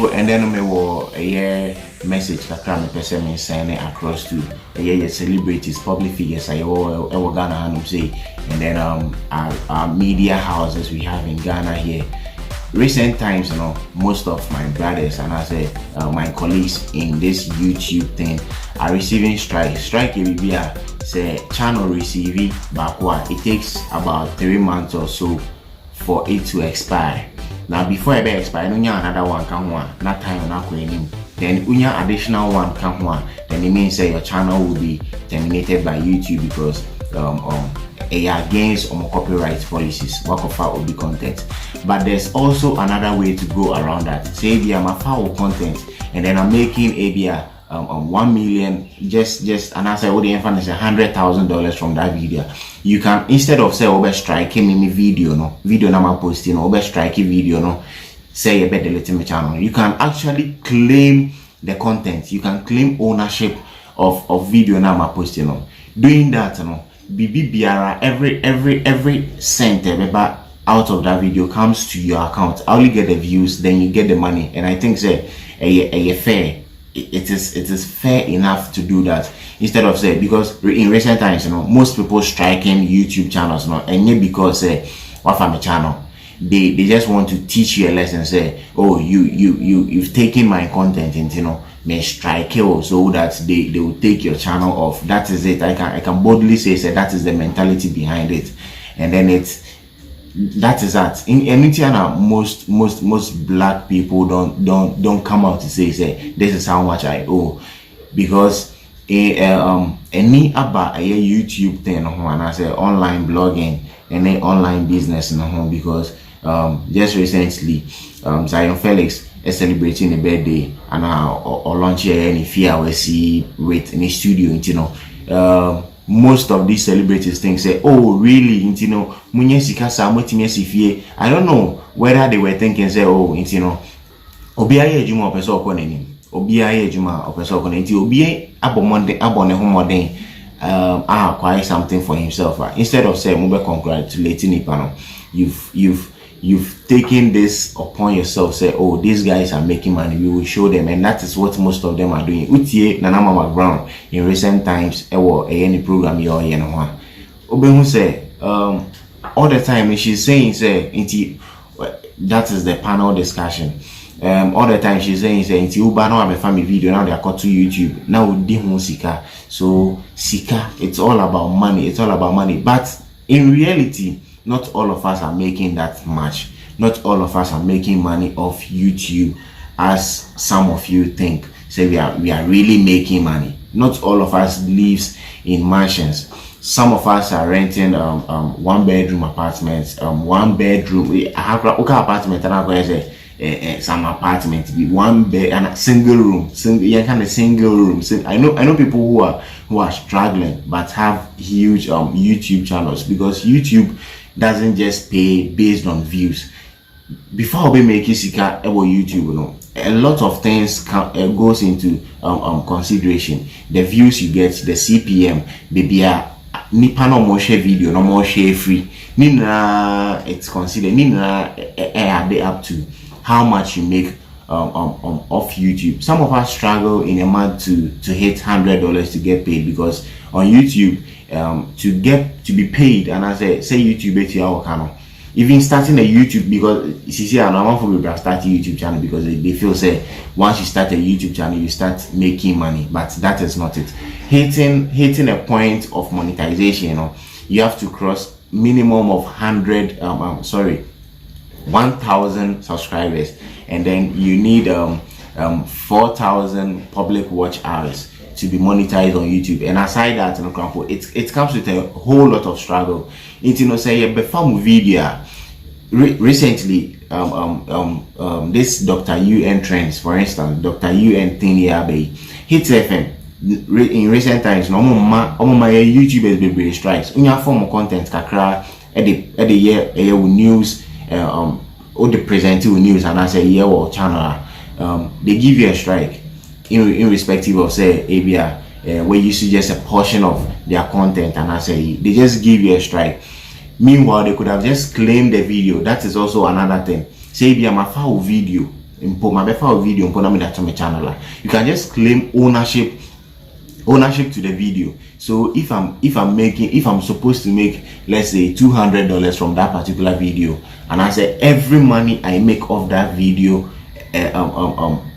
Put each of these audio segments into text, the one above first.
So and then me wo a message kakra me person me send across to celebrities, public figures I Ghana and say, and then our media houses we have in Ghana here. Recent times, most of my brothers and I say my colleagues in this YouTube thing are receiving strike. Strike say channel receiving back. It takes about 3 months or so for it to expire. Now before it expire, another one can not time not winning. Then unya additional one can one. Then it means that your channel will be terminated by YouTube because against copyright policies. Work of art will be content. But there's also another way to go around that. Say if I'm a foul content and then I'm making a 1 million just and I say what the infant is $100,000 from that video. You can, instead of say over striking me video na posting over striking video say about deleting my channel, you can actually claim the content. You can claim ownership of video na posting doing that BBBR every cent out of that video comes to your account. I only get the views, then you get the money, and I think say a fair. It is fair enough to do that instead of say, because in recent times most people striking YouTube channels and yet because what from a channel they just want to teach you a lesson, say, oh, you've taken my content and may strike you so that they will take your channel off. That is it. I can boldly say that is the mentality behind it. And then that is that. In Ghana, most black people don't come out to say this is how much I owe, because any about a YouTube thing and I say online blogging and then online business because just recently Zion Felix is celebrating a birthday and or launch any fear we see with in the studio, most of these celebrities think say, oh really, I don't know whether they were thinking say, oh, obiaye ejuma opeso okoneni, obiaye ejuma opeso okoneni, obiaye abomode homode acquire something for himself. Instead of say mube congratulating ipano, you've taken this upon yourself, say, oh, these guys are making money, we will show them. And that is what most of them are doing. Utie Nanama Brown in recent times any program Obemu say all the time she's saying say that is the panel discussion. All the time she's saying say Uba now have a family video, now they are caught to YouTube. Now we Sika. So Sika, it's all about money, it's all about money. But in reality, not all of us are making that much. Not all of us are making money off YouTube as some of you think. Say we are really making money. Not all of us lives in mansions. Some of us are renting 1 bedroom apartments, 1 bedroom. I have an apartment and I say some apartment be 1 bed and a single room. Single room. I know people who are struggling but have huge YouTube channels, because YouTube doesn't just pay based on views. Before we make sika about YouTube, a lot of things goes into consideration. The views you get, the CPM, baby, nipa no more share video, no more share free. Nina, it's considered. Nina, they up to how much you make off YouTube. Some of us struggle in a month to hit $100 to get paid, because on YouTube, to be paid, and I say YouTube to our channel. Even starting a YouTube, because you see, I want for people to start a YouTube channel because they feel say once you start a YouTube channel you start making money, but that is not it. Hitting a point of monetization, you have to cross minimum of 1,000 subscribers, and then you need 4,000 public watch hours to be monetized on YouTube. And aside that, it comes with a whole lot of struggle. Say a perform video recently, this Dr. UN Trends, for instance, Dr. UN thing hits FM in recent times. No my YouTubers be strikes. Unya form of content kakra at the year news or the presenting news, and I say year or channel they give you a strike irrespective of say ABR where you suggest a portion of their content, and I say they just give you a strike. Meanwhile, they could have just claimed the video. That is also another thing. Say ABR my foul video import my video import me that to my channel. You can just claim ownership to the video. So if I'm supposed to make, let's say, $200 from that particular video, and I say every money I make off that video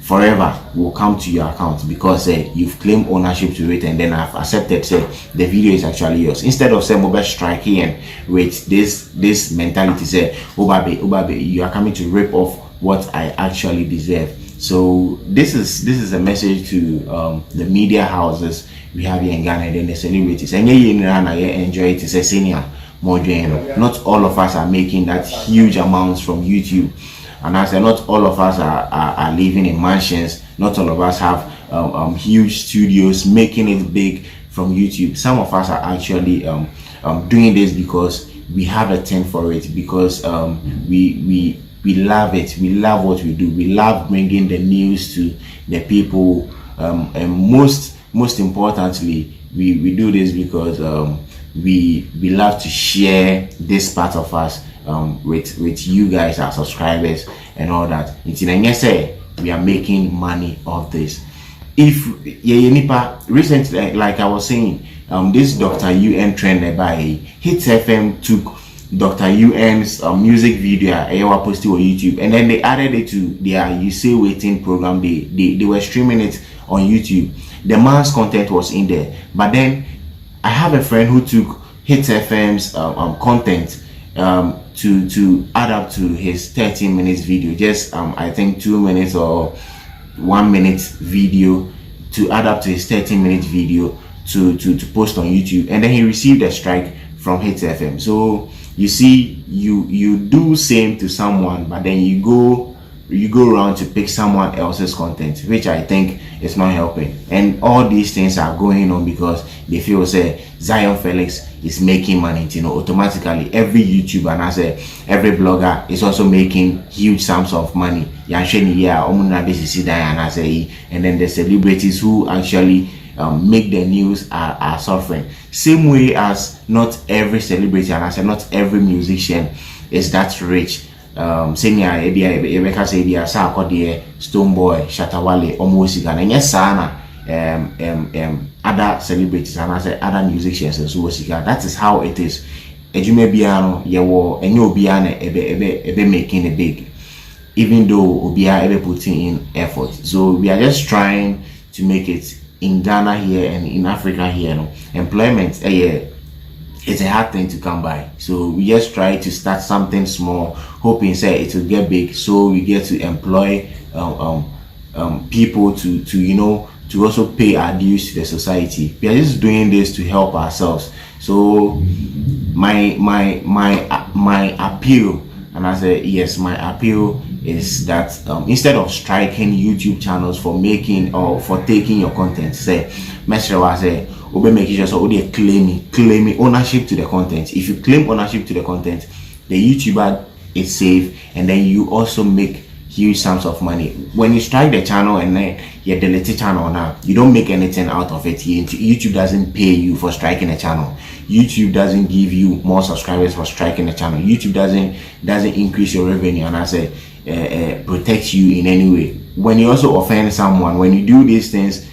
forever will come to your account, because you've claimed ownership to it, and then I've accepted the video is actually yours. Instead of saying mobile striking with this mentality, say Obabe, you are coming to rip off what I actually deserve. So this is a message to the media houses we have here in Ghana, and then the celebrities. And you enjoy it. It's a senior more. Not all of us are making that huge amounts from YouTube, and I say not all of us are living in mansions. Not all of us have huge studios making it big from YouTube. Some of us are actually doing this because we have a thing for it, because we love it. We love what we do. We love bringing the news to the people, and most importantly, we do this because we love to share this part of us with you guys, our subscribers, and all that. Say we are making money off this. If recently, like I was saying, this Dr. UN trend by Hits FM took Dr. UN's music video I posted on YouTube, and then they added it to their You Say Waiting program. They were streaming it on YouTube. The man's content was in there, but then I have a friend who took Hits FM's content to add up to his 13 minutes video, just I think 2 minutes or 1 minute video, to add up to his 13 minutes video to post on YouTube, and then he received a strike from Hits FM. So you see, you do same to someone, but then you go around to pick someone else's content, which I think is not helping. And all these things are going on because they feel say Zion Felix is making money. Automatically every YouTuber and every blogger is also making huge sums of money. And then the celebrities who actually make the news are suffering. Same way as not every celebrity and I said not every musician is that rich. Senior Rebecca said Stoneboy, Shatawale, Omosika, and yes, Sana, other celebrities and I said other musicians and so that is how it is. Ejume Biano, Yawo, and you Biana ebe making it big, even though Obia ebe putting in effort. So we are just trying to make it in Ghana here and in Africa here. Employment it's a hard thing to come by, so we just try to start something small, hoping say it will get big, so we get to employ people to also pay our dues to the society. We are just doing this to help ourselves. So my appeal, and I say yes, my appeal is that instead of striking YouTube channels for making or for taking your content, say making sure so they claiming ownership to the content. If you claim ownership to the content, the YouTuber is safe, and then you also make huge sums of money. When you strike the channel and then you delete the channel now, you don't make anything out of it. YouTube doesn't pay you for striking a channel. YouTube doesn't give you more subscribers for striking a channel. YouTube doesn't increase your revenue and I say protect you in any way. When you also offend someone, when you do these things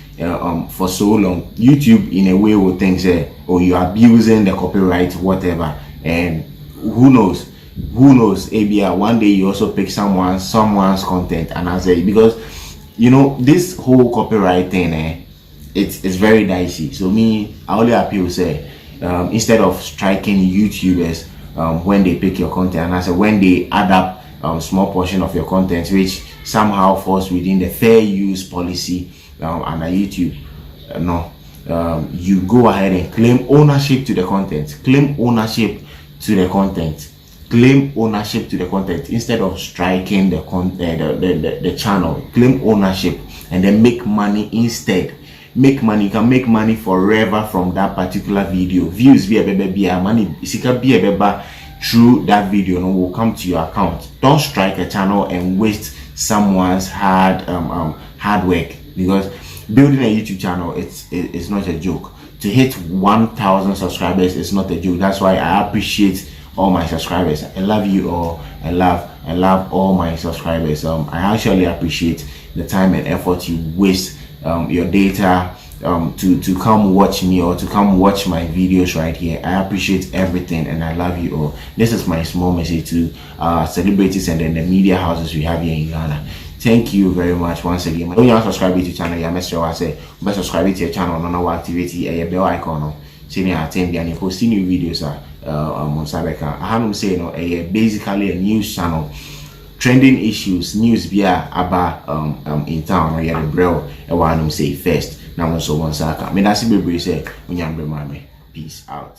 for so long, YouTube in a way will think say, oh, you're abusing the copyright, whatever. And who knows, ABR one day you also pick someone's content, and I say, because this whole copyright thing it's very dicey. So I only appeal say instead of striking YouTubers when they pick your content, and I say when they add up small portion of your content which somehow falls within the fair use policy under YouTube, you go ahead and claim ownership to the content. Claim ownership to the content. Claim ownership to the content instead of striking the content, the channel. Claim ownership and then make money instead. Make money. You can make money forever from that particular video. Views be a money. Through that video will come to your account. Don't strike a channel and waste someone's hard work, because building a YouTube channel it's not a joke. To hit 1,000 subscribers is not a joke. That's why I appreciate all my subscribers. I love you all. I love I love all my subscribers. I actually appreciate the time and effort you waste your data to come watch me or to come watch my videos right here. I appreciate everything and I love you all. This is my small message to celebrities and then the media houses we have here in Ghana. Thank you very much once again. When you subscribe to the channel, you must say subscribe to your channel and activate a bell icon. Saying I attend and posting new videos on Sabeka. I have say basically a news channel. Trending issues, news via about in town or the bro and one say first. Now so one saka. Me that's be say when you peace out.